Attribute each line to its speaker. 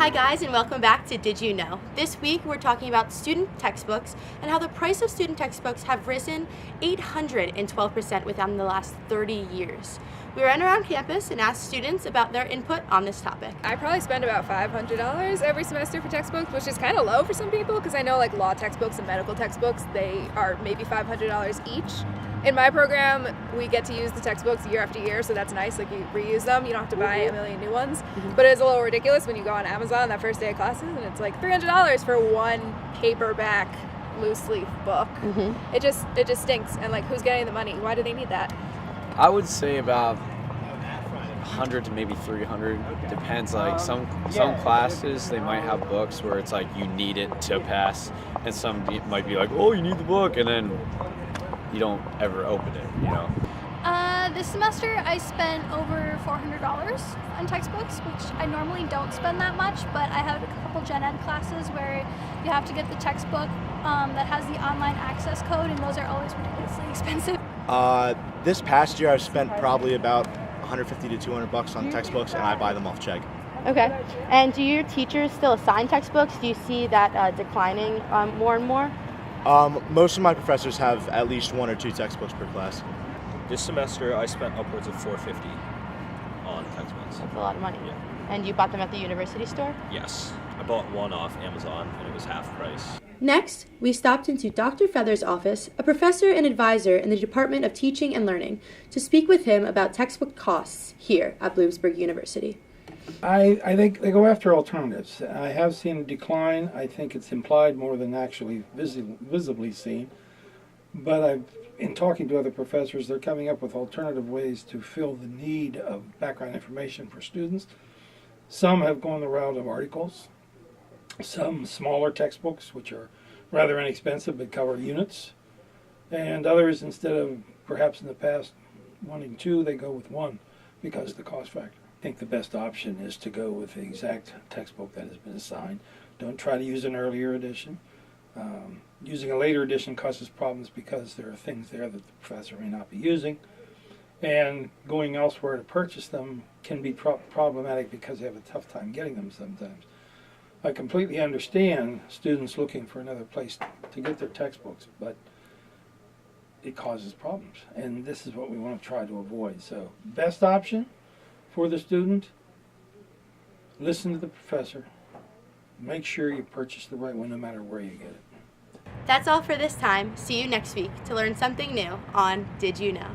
Speaker 1: Hi guys, and welcome back to Did You Know? This week we're talking about student textbooks and how the price of student textbooks have risen 812% within the last 30 years. We ran around campus and asked students about their input on this topic.
Speaker 2: I probably spend about $500 every semester for textbooks, which is kind of low for some people because I know like law textbooks and medical textbooks, they are maybe $500 each. In my program, we get to use the textbooks year after year, so that's nice. Like you reuse them, you don't have to buy a million new ones. But it's a little ridiculous when you go on Amazon that first day of classes and it's like $300 for one paperback loose leaf book. It just stinks. And like, who's getting the money? Why do they need that?
Speaker 3: I would say about 100 to maybe 300. Depends. Like some classes, they might have books where it's like you need it to pass, and some might be like, oh, you need the book, and then you don't ever open it, you know?
Speaker 4: This semester I spent over $400 on textbooks, which I normally don't spend that much, but I have a couple gen ed classes where you have to get the textbook that has the online access code, and those are always ridiculously expensive.
Speaker 5: This past year I've spent probably about $150 to $200 on textbooks, and I buy them off check.
Speaker 1: Okay. And do your teachers still assign textbooks? Do you see that declining more and more?
Speaker 5: Most of my professors have at least one or two textbooks per class.
Speaker 6: This semester I spent upwards of $450 on textbooks.
Speaker 1: That's a lot of money.
Speaker 6: Yeah.
Speaker 1: And you bought them at the university store?
Speaker 6: Yes. I bought one off Amazon and it was half price.
Speaker 1: Next, we stopped into Dr. Feather's office, a professor and advisor in the Department of Teaching and Learning, to speak with him about textbook costs here at Bloomsburg University.
Speaker 7: I think they go after alternatives. I have seen a decline. I think it's implied more than actually visibly seen. But in talking to other professors, they're coming up with alternative ways to fill the need of background information for students. Some have gone the route of articles. Some smaller textbooks, which are rather inexpensive but cover units. And others, instead of perhaps in the past wanting two, they go with one because of the cost factor. I think the best option is to go with the exact textbook that has been assigned. Don't try to use an earlier edition. Using a later edition causes problems because there are things there that the professor may not be using. And going elsewhere to purchase them can be problematic because they have a tough time getting them sometimes. I completely understand students looking for another place to get their textbooks, but it causes problems. And this is what we want to try to avoid. So, best option for the student, listen to the professor. Make sure you purchase the right one no matter where you get it.
Speaker 1: That's all for this time. See you next week to learn something new on Did You Know?